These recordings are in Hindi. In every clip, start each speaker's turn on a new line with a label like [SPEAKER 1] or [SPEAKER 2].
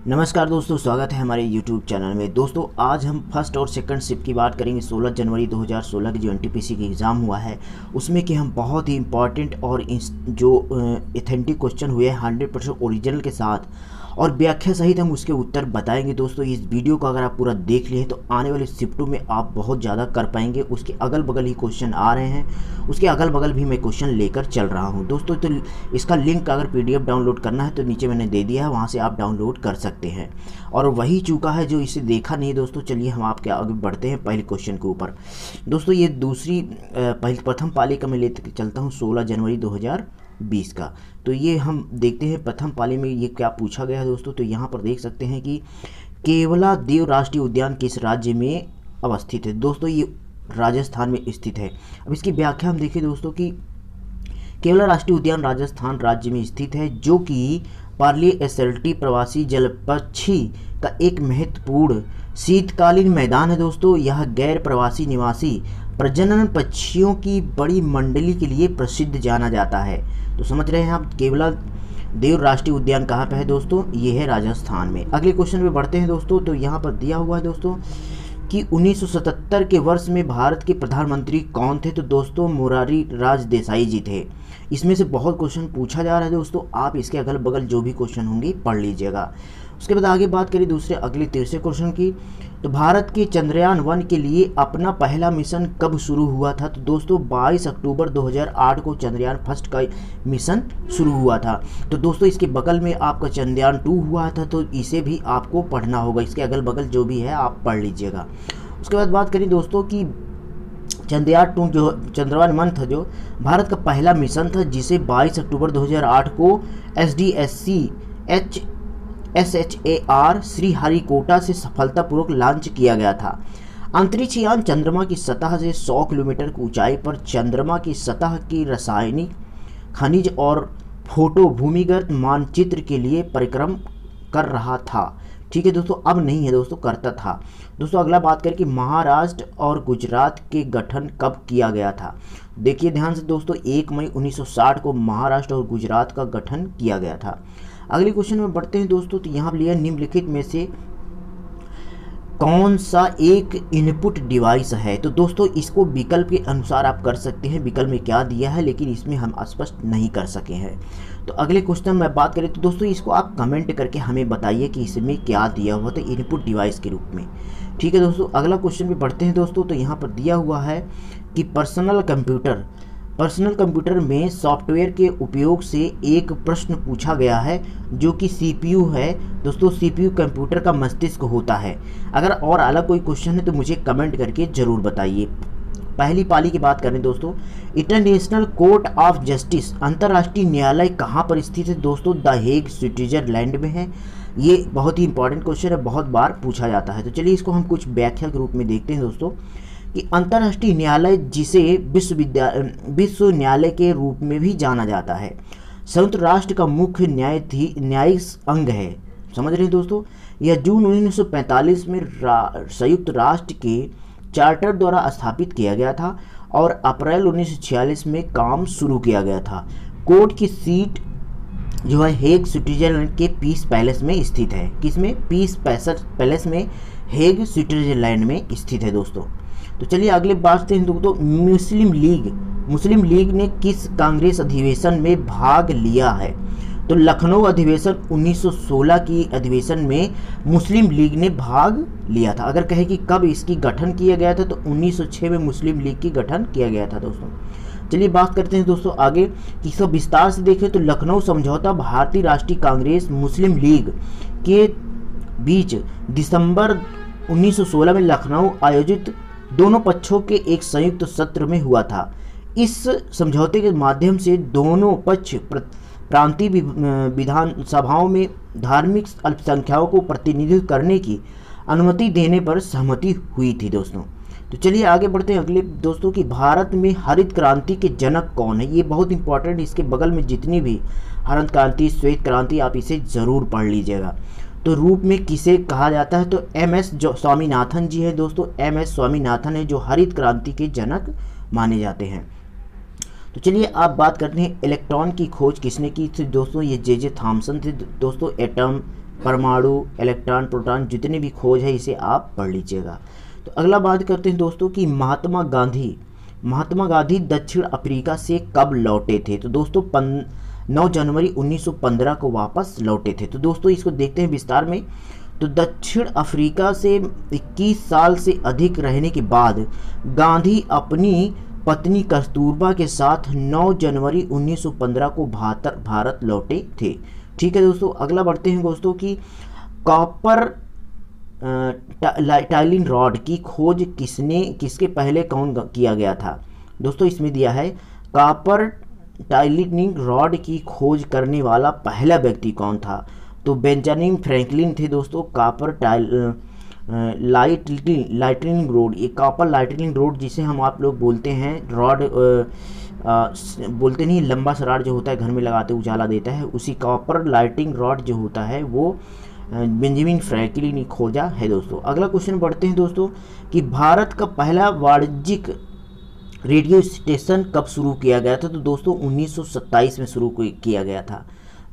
[SPEAKER 1] नमस्कार दोस्तों, स्वागत है हमारे YouTube चैनल में। दोस्तों आज हम फर्स्ट और सेकंड शिफ्ट की बात करेंगे। 16 जनवरी 2016 की जो एनटीपीसी की एग्ज़ाम हुआ है उसमें कि हम बहुत ही इंपॉर्टेंट और जो ऑथेंटिक क्वेश्चन हुए हैं 100% ओरिजिनल के साथ और व्याख्या सहित हम उसके उत्तर बताएंगे। दोस्तों इस वीडियो को अगर आप पूरा देख लिए तो आने वाले शिफ्टों में आप बहुत ज़्यादा कर पाएंगे। उसके अगल बगल ही क्वेश्चन आ रहे हैं, उसके अगल बगल भी मैं क्वेश्चन लेकर चल रहा हूं दोस्तों। तो इसका लिंक अगर पीडीएफ डाउनलोड करना है तो नीचे मैंने दे दिया है, वहां से आप डाउनलोड कर सकते हैं। और वही चूका है जो इसे देखा नहीं दोस्तों। चलिए हम आपके आगे बढ़ते हैं पहले क्वेश्चन के ऊपर। दोस्तों ये प्रथम पाली का मैं लेते चलता हूँ 16 जनवरी 2020 का। तो ये हम देखते हैं प्रथम पाली में ये क्या पूछा गया है दोस्तों। तो यहाँ पर देख सकते हैं कि केवलादेव राष्ट्रीय उद्यान किस राज्य में अवस्थित है। दोस्तों ये राजस्थान में स्थित है। अब इसकी व्याख्या हम देखें दोस्तों कि केवला राष्ट्रीय उद्यान राजस्थान राज्य में स्थित है, जो कि पार्ली एसएलटी प्रवासी जलपक्षी का एक महत्वपूर्ण शीतकालीन मैदान है। दोस्तों यह गैर प्रवासी निवासी प्रजनन पक्षियों की बड़ी मंडली के लिए प्रसिद्ध जाना जाता है। तो समझ रहे हैं आप केवला देव राष्ट्रीय उद्यान कहाँ पे है दोस्तों, ये है राजस्थान में। अगले क्वेश्चन पे बढ़ते हैं दोस्तों। तो यहाँ पर दिया हुआ है दोस्तों कि 1977 के वर्ष में भारत के प्रधानमंत्री कौन थे। तो दोस्तों मोरारी राज देसाई जी थे। इसमें से बहुत क्वेश्चन पूछा जा रहा है दोस्तों, आप इसके अगल बगल जो भी क्वेश्चन होंगे पढ़ लीजिएगा। उसके बाद आगे बात करें अगले तीसरे क्वेश्चन की। तो भारत के चंद्रयान 1 के लिए अपना पहला मिशन कब शुरू हुआ था। तो दोस्तों 22 अक्टूबर 2008 को चंद्रयान फर्स्ट का मिशन शुरू हुआ था। तो दोस्तों इसके बगल में आपका चंद्रयान 2 हुआ था, तो इसे भी आपको पढ़ना होगा। इसके अगल बगल जो भी है आप पढ़ लीजिएगा। उसके बाद बात करें दोस्तों कि चंद्रयान 2 जो चंद्रयान 1 था, जो भारत का पहला मिशन था, जिसे 22 अक्टूबर 2008 को SHAR श्रीहरिकोटा से सफलतापूर्वक लॉन्च किया गया था। अंतरिक्ष यान चंद्रमा की सतह से 100 किलोमीटर की ऊंचाई पर चंद्रमा की सतह की रासायनिक, खनिज और फोटो भूमिगत मानचित्र के लिए परिक्रम कर रहा था। ठीक है दोस्तों, अब नहीं है दोस्तों, करता था। दोस्तों अगला बात करें कि महाराष्ट्र और गुजरात के गठन कब किया गया था। देखिए ध्यान से दोस्तों, 1 मई 1960 को महाराष्ट्र और गुजरात का गठन किया गया था। अगले क्वेश्चन में बढ़ते हैं दोस्तों। तो यहाँ लिया निम्नलिखित में से कौन सा एक इनपुट डिवाइस है। तो दोस्तों इसको विकल्प के अनुसार आप कर सकते हैं, विकल्प में क्या दिया है, लेकिन इसमें हम स्पष्ट नहीं कर सके हैं। तो अगले क्वेश्चन में बात करें तो दोस्तों इसको आप कमेंट करके हमें बताइए कि इसमें क्या दिया हुआ था इनपुट डिवाइस के रूप में। ठीक है दोस्तों, अगला क्वेश्चन में बढ़ते हैं दोस्तों। तो यहाँ पर दिया हुआ है कि पर्सनल कंप्यूटर में सॉफ्टवेयर के उपयोग से एक प्रश्न पूछा गया है, जो कि सीपीयू है। दोस्तों सीपीयू कंप्यूटर का मस्तिष्क होता है। अगर और अलग कोई क्वेश्चन है तो मुझे कमेंट करके ज़रूर बताइए। पहली पाली की बात करें दोस्तों, इंटरनेशनल कोर्ट ऑफ जस्टिस अंतर्राष्ट्रीय न्यायालय कहाँ पर स्थित है। दोस्तों द हेग स्विट्जरलैंड में है। ये बहुत ही इंपॉर्टेंट क्वेश्चन है, बहुत बार पूछा जाता है। तो चलिए इसको हम कुछ व्याख्या के रूप में देखते हैं दोस्तों कि अंतर्राष्ट्रीय न्यायालय, जिसे विश्व न्यायालय के रूप में भी जाना जाता है, संयुक्त राष्ट्र का मुख्य न्यायिक अंग है। समझ रहे हैं दोस्तों, यह जून 1945 में संयुक्त राष्ट्र के चार्टर द्वारा स्थापित किया गया था और अप्रैल 1946 में काम शुरू किया गया था। कोर्ट की सीट जो है हेग स्विट्जरलैंड के पीस पैलेस में स्थित है। किसमें? पीस पैलेस में हेग स्विट्जरलैंड में स्थित है दोस्तों। तो चलिए अगले बात हैं दोस्तों, मुस्लिम लीग ने किस कांग्रेस अधिवेशन में भाग लिया है। तो लखनऊ अधिवेशन 1916 की अधिवेशन में मुस्लिम लीग ने भाग लिया था। अगर कहे कि कब इसकी गठन किया गया था तो 1906 में मुस्लिम लीग की गठन किया गया था दोस्तों। चलिए बात करते हैं दोस्तों आगे कि सब विस्तार से देखें तो लखनऊ समझौता भारतीय राष्ट्रीय कांग्रेस मुस्लिम लीग के बीच दिसंबर 1916 में लखनऊ आयोजित दोनों पक्षों के एक संयुक्त सत्र में हुआ था। इस समझौते के माध्यम से दोनों पक्ष प्रांतीय विधानसभाओं में धार्मिक अल्पसंख्यकों को प्रतिनिधित्व करने की अनुमति देने पर सहमति हुई थी दोस्तों। तो चलिए आगे बढ़ते हैं अगले दोस्तों कि भारत में हरित क्रांति के जनक कौन है। ये बहुत इंपॉर्टेंट, इसके बगल में जितनी भी हरित क्रांति, श्वेत क्रांति, आप इसे ज़रूर पढ़ लीजिएगा। तो रूप में किसे कहा जाता है। तो MS स्वामीनाथन जी हैं दोस्तों। MS स्वामीनाथन है जो हरित क्रांति के जनक माने जाते हैं। तो चलिए आप बात करते हैं इलेक्ट्रॉन की खोज किसने की थी दोस्तों। ये J.J. थॉमसन थे दोस्तों। एटम परमाणु, इलेक्ट्रॉन, प्रोटॉन, जितने भी खोज है इसे आप पढ़ लीजिएगा। तो अगला बात करते हैं दोस्तों कि महात्मा गांधी दक्षिण अफ्रीका से कब लौटे थे। तो दोस्तों 9 जनवरी 1915 को वापस लौटे थे। तो दोस्तों इसको देखते हैं विस्तार में। तो दक्षिण अफ्रीका से 21 साल से अधिक रहने के बाद गांधी अपनी पत्नी कस्तूरबा के साथ 9 जनवरी 1915 को भारत लौटे थे। ठीक है दोस्तों, अगला बढ़ते हैं दोस्तों कि कॉपर टाइलिंग रॉड की खोज किसके पहले कौन किया गया था। दोस्तों इसमें दिया है कॉपर टाइलिंग रॉड की खोज करने वाला पहला व्यक्ति कौन था। तो बेंजामिन फ्रैंकलिन थे दोस्तों। कॉपर लाइटनिंग रोड, ये कॉपर लाइटनिंग रोड जिसे हम आप लोग बोलते हैं रॉड, बोलते नहीं, लंबा सा रॉड जो होता है घर में लगाते उजाला देता है, उसी कॉपर लाइटिंग रॉड जो होता है वो बेंजामिन फ्रैंकलिन ने खोजा है दोस्तों। अगला क्वेश्चन बढ़ते हैं दोस्तों कि भारत का पहला वाणिज्यिक रेडियो स्टेशन कब शुरू किया गया था। तो दोस्तों 1927 में शुरू किया गया था।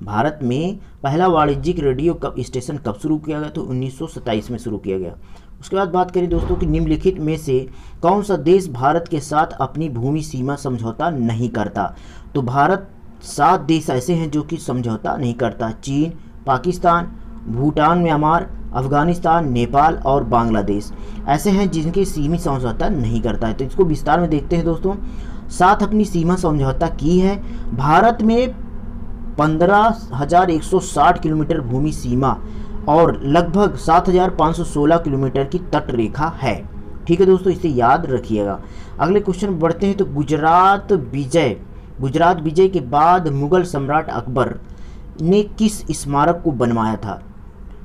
[SPEAKER 1] भारत में पहला वाणिज्यिक रेडियो स्टेशन कब शुरू किया गया, तो 1927 में शुरू किया गया। उसके बाद बात करें दोस्तों कि निम्नलिखित में से कौन सा देश भारत के साथ अपनी भूमि सीमा समझौता नहीं करता। तो भारत 7 देश ऐसे हैं जो कि समझौता नहीं करता। चीन, पाकिस्तान, भूटान, म्यांमार, अफगानिस्तान, नेपाल और बांग्लादेश ऐसे हैं जिनके सीमा समझौता नहीं करता है। तो इसको विस्तार में देखते हैं दोस्तों। 7 अपनी सीमा समझौता की है। भारत में 15,160 किलोमीटर भूमि सीमा और लगभग 7,516 किलोमीटर की तट रेखा है। ठीक है दोस्तों, इसे याद रखिएगा। अगले क्वेश्चन बढ़ते हैं। तो गुजरात विजय के बाद मुगल सम्राट अकबर ने किस स्मारक को बनवाया था।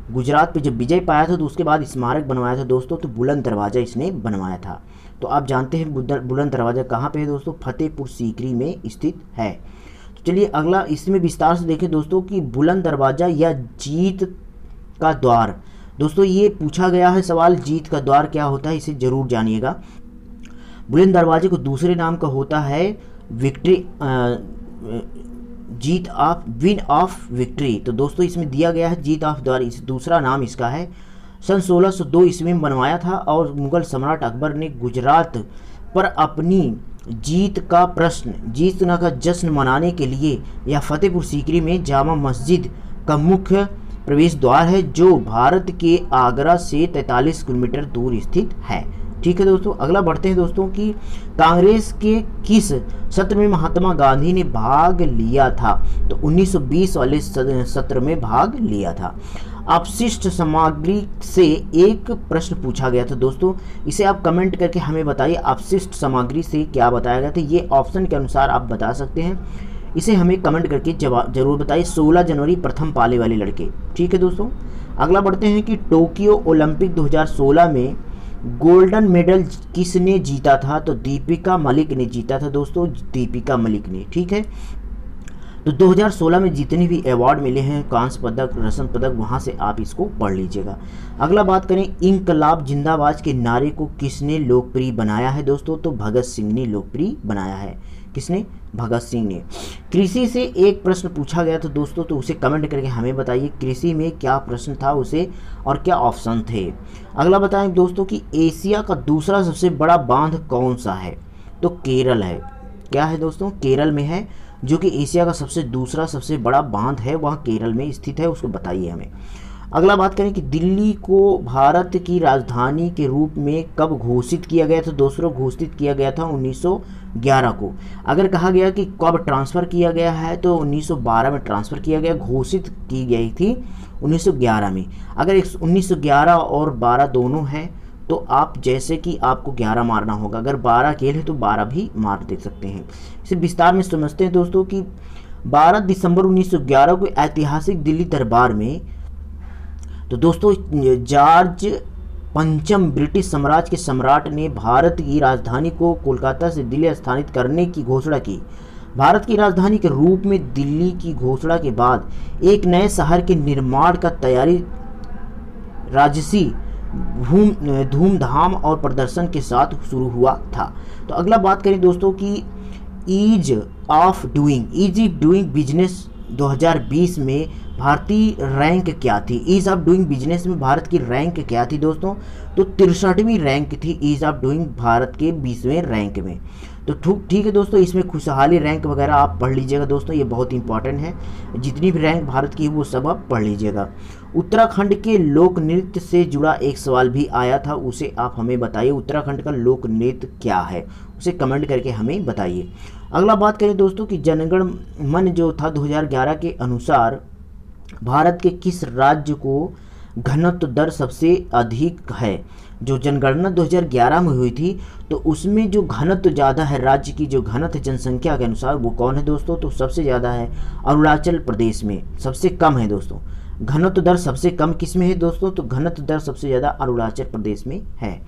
[SPEAKER 1] गुजरात पे जब विजय पाया था तो उसके बाद स्मारक बनवाया था दोस्तों, तो बुलंद दरवाज़ा इसने बनवाया था। तो आप जानते हैं बुलंद दरवाज़ा कहाँ पे है दोस्तों, फतेहपुर सीकरी में स्थित है। तो चलिए अगला इसमें विस्तार से देखें दोस्तों कि बुलंद दरवाज़ा या जीत का द्वार। दोस्तों ये पूछा गया है सवाल, जीत का द्वार क्या होता है, इसे जरूर जानिएगा। बुलंद दरवाजे को दूसरे नाम का होता है विक्ट्री, विन ऑफ विक्ट्री। तो दोस्तों इसमें दिया गया है जीत ऑफ द्वार, इस दूसरा नाम इसका है। सन 1602 ईस्वी में बनवाया था और मुगल सम्राट अकबर ने गुजरात पर अपनी जीत का जश्न मनाने के लिए यह फतेहपुर सीकरी में जामा मस्जिद का मुख्य प्रवेश द्वार है, जो भारत के आगरा से 43 किलोमीटर दूर स्थित है। ठीक है दोस्तों, अगला बढ़ते हैं दोस्तों कि कांग्रेस के किस सत्र में महात्मा गांधी ने भाग लिया था। तो 1920 वाले सत्र में भाग लिया था। अपशिष्ट सामग्री से एक प्रश्न पूछा गया था दोस्तों, इसे आप कमेंट करके हमें बताइए अपशिष्ट सामग्री से क्या बताया गया था। ये ऑप्शन के अनुसार आप बता सकते हैं, इसे हमें कमेंट करके जवाब जरूर बताइए। 16 जनवरी प्रथम पाले वाले लड़के। ठीक है दोस्तों, अगला बढ़ते हैं कि टोक्यो ओलंपिक 2016 में गोल्डन मेडल किसने जीता था। तो दीपिका मलिक ने जीता था दोस्तों, दीपिका मलिक ने। ठीक है, तो 2016 में जितने भी अवार्ड मिले हैं, कांस्य पदक, रत्न पदक, वहाँ से आप इसको पढ़ लीजिएगा। अगला बात करें, इंकलाब जिंदाबाद के नारे को किसने लोकप्रिय बनाया है दोस्तों। तो भगत सिंह ने लोकप्रिय बनाया है। किसने, भगत सिंह ने। कृषि से एक प्रश्न पूछा गया था दोस्तों, तो उसे कमेंट करके हमें बताइए कृषि में क्या प्रश्न था उसे और क्या ऑप्शन थे। अगला बताएं दोस्तों कि एशिया का दूसरा सबसे बड़ा बांध कौन सा है। तो केरल है। क्या है दोस्तों, केरल में है, जो कि एशिया का दूसरा सबसे बड़ा बांध है, वह केरल में स्थित है, उसको बताइए हमें। अगला बात करें कि दिल्ली को भारत की राजधानी के रूप में कब घोषित किया गया था। दोस्तों घोषित किया गया था 1911 को। अगर कहा गया कि कब ट्रांसफ़र किया गया है, तो 1912 में ट्रांसफ़र किया गया, घोषित की गई थी 1911 में। अगर 1911 और 12 दोनों हैं तो आप जैसे कि आपको 11 मारना होगा, अगर 12 अकेले है तो 12 भी मार दे सकते हैं। इसे विस्तार में समझते हैं दोस्तों कि 12 दिसंबर 1911 को ऐतिहासिक दिल्ली दरबार में, तो दोस्तों जॉर्ज पंचम ब्रिटिश साम्राज्य के सम्राट ने भारत की राजधानी को कोलकाता से दिल्ली स्थानांतरित करने की घोषणा की। भारत की राजधानी के रूप में दिल्ली की घोषणा के बाद एक नए शहर के निर्माण का तैयारी राजसी धूमधाम और प्रदर्शन के साथ शुरू हुआ था। तो अगला बात करें दोस्तों कि ईज ऑफ डूइंग बिजनेस 2020 में भारतीय रैंक क्या थी, ईज ऑफ डूइंग बिजनेस में भारत की रैंक क्या थी दोस्तों, तो 63वीं रैंक थी ईज ऑफ डूइंग भारत के 20वें रैंक में। तो ठीक है दोस्तों, इसमें खुशहाली रैंक वगैरह आप पढ़ लीजिएगा दोस्तों, ये बहुत इंपॉर्टेंट है, जितनी भी रैंक भारत की है वो सब आप पढ़ लीजिएगा। उत्तराखंड के लोक नृत्य से जुड़ा एक सवाल भी आया था, उसे आप हमें बताइए, उत्तराखंड का लोक नृत्य क्या है, उसे कमेंट करके हमें बताइए। अगला बात करें दोस्तों कि जनगण मन जो था 2011 के अनुसार भारत के किस राज्य को घनत्व दर सबसे अधिक है। जो जनगणना 2011 में हुई थी तो उसमें जो घनत्व ज़्यादा है, राज्य की जो घनत्व जनसंख्या के अनुसार, वो कौन है दोस्तों, तो सबसे ज़्यादा है अरुणाचल प्रदेश में, सबसे कम है दोस्तों। घनत्व दर सबसे कम किस में है दोस्तों, तो घनत्व दर सबसे ज़्यादा अरुणाचल प्रदेश में है।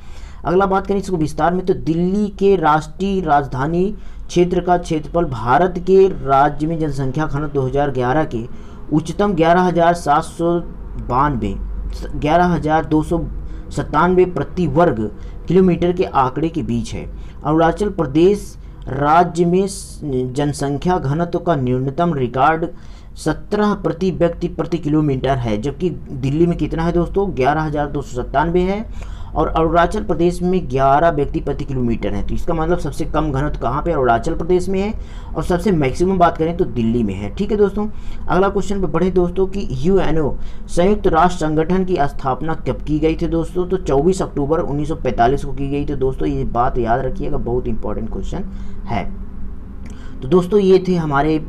[SPEAKER 1] अगला बात करें इसको विस्तार में, तो दिल्ली के राष्ट्रीय राजधानी क्षेत्र का क्षेत्रफल भारत के राज्य में जनसंख्या घनत्व 2011 के उच्चतम 11,297 प्रति वर्ग किलोमीटर के आंकड़े के बीच है। अरुणाचल प्रदेश राज्य में जनसंख्या घनत्व का न्यूनतम रिकॉर्ड 17 प्रति व्यक्ति प्रति किलोमीटर है, जबकि दिल्ली में कितना है दोस्तों, 11,297 है, और अरुणाचल प्रदेश में 11 व्यक्ति प्रति किलोमीटर है। तो इसका मतलब सबसे कम घनत्व कहाँ पे, अरुणाचल प्रदेश में है, और सबसे मैक्सिमम बात करें तो दिल्ली में है। ठीक है दोस्तों, अगला क्वेश्चन पे बढ़े दोस्तों कि यूएनओ संयुक्त राष्ट्र संगठन की स्थापना कब की गई थी दोस्तों, तो 24 अक्टूबर 1945 को की गई थी दोस्तों, ये बात याद रखिएगा, बहुत इंपॉर्टेंट क्वेश्चन है। तो दोस्तों ये थे हमारे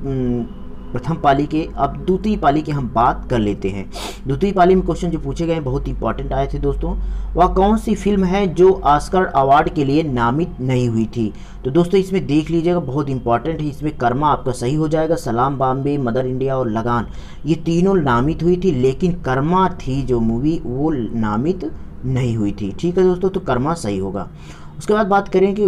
[SPEAKER 1] प्रथम पाली के। अब द्वितीय पाली की हम बात कर लेते हैं। द्वितीय पाली में क्वेश्चन जो पूछे गए बहुत इंपॉर्टेंट आए थे दोस्तों। वह कौन सी फिल्म है जो ऑस्कर अवार्ड के लिए नामित नहीं हुई थी, तो दोस्तों इसमें देख लीजिएगा, बहुत इंपॉर्टेंट है। इसमें कर्मा आपका सही हो जाएगा, सलाम बॉम्बे, मदर इंडिया और लगान, ये तीनों नामित हुई थी, लेकिन कर्मा थी जो मूवी वो नामित नहीं हुई थी। ठीक है दोस्तों, तो कर्मा सही होगा। उसके बाद बात करें कि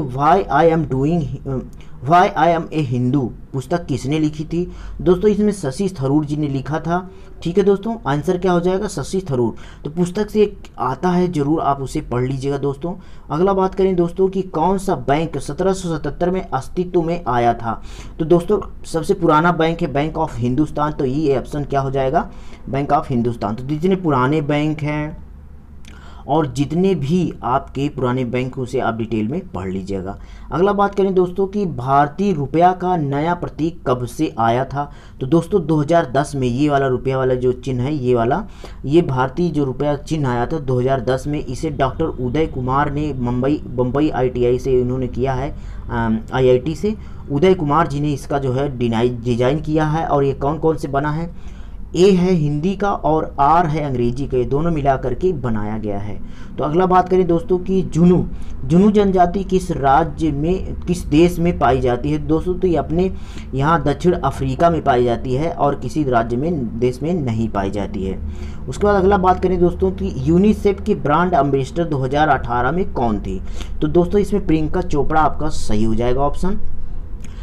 [SPEAKER 1] why I am a Hindu पुस्तक किसने लिखी थी, दोस्तों इसमें शशि थरूर जी ने लिखा था। ठीक है दोस्तों, आंसर क्या हो जाएगा, शशि थरूर। तो पुस्तक से एक आता है, जरूर आप उसे पढ़ लीजिएगा दोस्तों। अगला बात करें दोस्तों कि कौन सा बैंक 1777 में अस्तित्व में आया था, तो दोस्तों सबसे पुराना बैंक है बैंक ऑफ हिंदुस्तान, तो ये ऑप्शन क्या हो जाएगा, बैंक ऑफ हिंदुस्तान। तो जितने पुराने बैंक हैं और जितने भी आपके पुराने बैंक उसे आप डिटेल में पढ़ लीजिएगा। अगला बात करें दोस्तों कि भारतीय रुपया का नया प्रतीक कब से आया था, तो दोस्तों 2010 में ये वाला रुपया वाला जो चिन्ह है, ये भारतीय जो रुपया चिन्ह आया था 2010 में। इसे डॉक्टर उदय कुमार ने बम्बई IIT से इन्होंने किया है, IIT से उदय कुमार जी ने इसका जो है डिज़ाइन किया है। और ये कौन कौन से बना है, ए है हिंदी का और आर है अंग्रेजी का, ये दोनों मिला करके बनाया गया है। तो अगला बात करें दोस्तों कि जुनू जनजाति किस राज्य में, किस देश में पाई जाती है, दोस्तों तो ये अपने यहाँ दक्षिण अफ्रीका में पाई जाती है और किसी राज्य में, देश में नहीं पाई जाती है। उसके बाद अगला बात करें दोस्तों कि यूनिसेफ की ब्रांड एम्बेसडर 2018 में कौन थी, तो दोस्तों इसमें प्रियंका चोपड़ा आपका सही हो जाएगा ऑप्शन।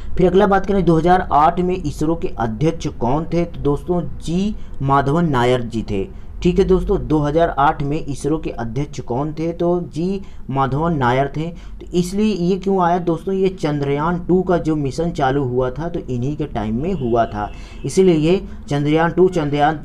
[SPEAKER 1] फिर अगला बात करें 2008 में इसरो के अध्यक्ष कौन थे, तो दोस्तों जी माधवन नायर जी थे। ठीक है दोस्तों, 2008 में इसरो के अध्यक्ष कौन थे, तो जी माधवन नायर थे। तो इसलिए ये क्यों आया दोस्तों, ये चंद्रयान 2 का जो मिशन चालू हुआ था तो इन्हीं के टाइम में हुआ था, इसीलिए ये चंद्रयान 2, चंद्रयान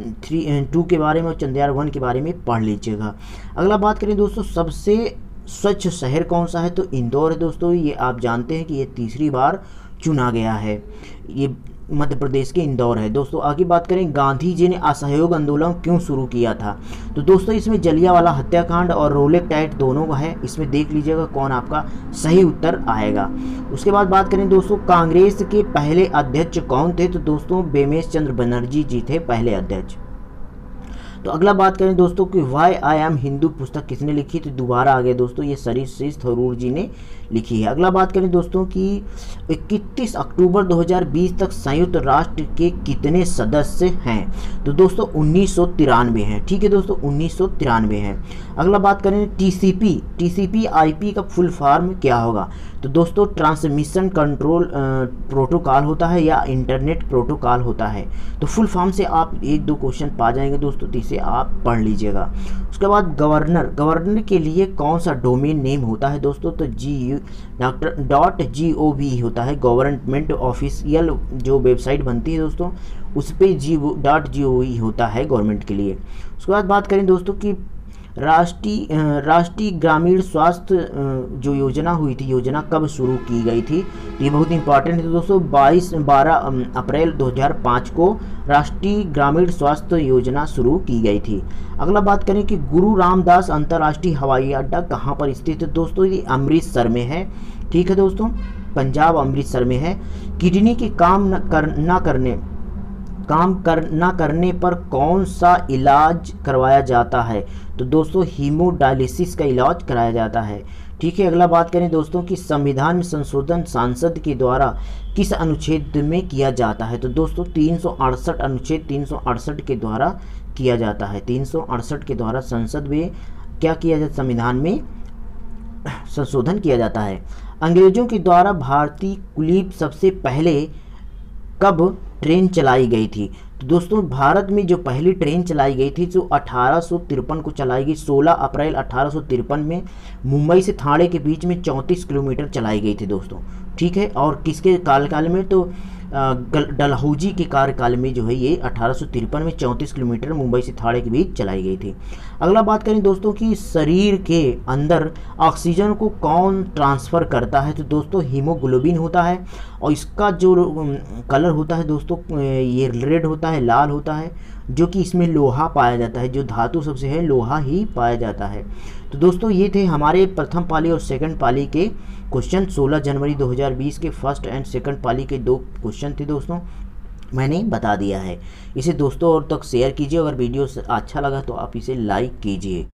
[SPEAKER 1] 2 के बारे में और चंद्रयान 1 के बारे में पढ़ लीजिएगा। अगला बात करें दोस्तों सबसे स्वच्छ शहर कौन सा है, तो इंदौर है दोस्तों। ये आप जानते हैं कि ये तीसरी बार चुना गया है, ये मध्य प्रदेश के इंदौर है दोस्तों। आगे बात करें गांधी जी ने असहयोग आंदोलन क्यों शुरू किया था, तो दोस्तों इसमें जलियांवाला हत्याकांड और रोलेक्ट एक्ट दोनों का है, इसमें देख लीजिएगा कौन आपका सही उत्तर आएगा। उसके बाद बात करें दोस्तों कांग्रेस के पहले अध्यक्ष कौन थे, तो दोस्तों बेमेश चंद्र बनर्जी जी थे पहले अध्यक्ष। तो अगला बात करें दोस्तों कि वाई आई एम हिंदू पुस्तक किसने लिखी, तो दोबारा आ गया दोस्तों, ये शशि थरूर जी ने लिखी है। अगला बात करें दोस्तों कि 31 अक्टूबर 2020 तक संयुक्त राष्ट्र के कितने सदस्य हैं, तो दोस्तों 1993 हैं। ठीक है दोस्तों, 1993 हैं। अगला बात करें TCP IP का फुल फॉर्म क्या होगा, तो दोस्तों ट्रांसमिशन कंट्रोल प्रोटोकॉल होता है या इंटरनेट प्रोटोकॉल होता है। तो फुल फॉर्म से आप 1-2 क्वेश्चन पा जाएंगे दोस्तों, तो इसे से आप पढ़ लीजिएगा। उसके बाद गवर्नर के लिए कौन सा डोमेन नेम होता है दोस्तों, तो .gov होता है। गवर्नमेंट ऑफिशियल जो वेबसाइट बनती है दोस्तों उस पर .gov होता है गवर्नमेंट के लिए। उसके बाद बात करें दोस्तों कि राष्ट्रीय ग्रामीण स्वास्थ्य जो योजना हुई थी, योजना कब शुरू की गई थी, तो ये बहुत इंपॉर्टेंट है दोस्तों। 12 अप्रैल 2005 को राष्ट्रीय ग्रामीण स्वास्थ्य योजना शुरू की गई थी। अगला बात करें कि गुरु रामदास अंतर्राष्ट्रीय हवाई अड्डा कहाँ पर स्थित है दोस्तों, ये अमृतसर में है। ठीक है दोस्तों, पंजाब अमृतसर में है। किडनी के काम न करने पर कौन सा इलाज करवाया जाता है, तो दोस्तों हीमोडायलिसिस का इलाज कराया जाता है। ठीक है, अगला बात करें दोस्तों कि संविधान में संशोधन सांसद के द्वारा किस अनुच्छेद में किया जाता है, तो दोस्तों 368 अनुच्छेद 368 के द्वारा किया जाता है। 368 के द्वारा संसद में क्या किया जाता, संविधान में संशोधन किया जाता है। अंग्रेजों के द्वारा भारतीय कुलीन सबसे पहले कब ट्रेन चलाई गई थी, तो दोस्तों भारत में जो पहली ट्रेन चलाई गई थी जो 1853 को चलाई गई। 16 अप्रैल 1853 में मुंबई से ठाणे के बीच में 34 किलोमीटर चलाई गई थी दोस्तों। ठीक है, और किसके कार्यकाल में, तो डलहौजी के कार्यकाल में जो है ये 1853 में 34 किलोमीटर मुंबई से ठाणे के बीच चलाई गई थी। अगला बात करें दोस्तों कि शरीर के अंदर ऑक्सीजन को कौन ट्रांसफ़र करता है, तो दोस्तों हीमोग्लोबिन होता है। और इसका जो कलर होता है दोस्तों ये रेड होता है, लाल होता है, जो कि इसमें लोहा पाया जाता है। जो धातु सबसे है लोहा ही पाया जाता है। तो दोस्तों ये थे हमारे प्रथम पाली और सेकंड पाली के क्वेश्चन। 16 जनवरी 2020 के फर्स्ट एंड सेकंड पाली के 2 क्वेश्चन थे दोस्तों, मैंने बता दिया है। इसे दोस्तों और तक शेयर कीजिए। अगर वीडियो अच्छा लगा तो आप इसे लाइक कीजिए।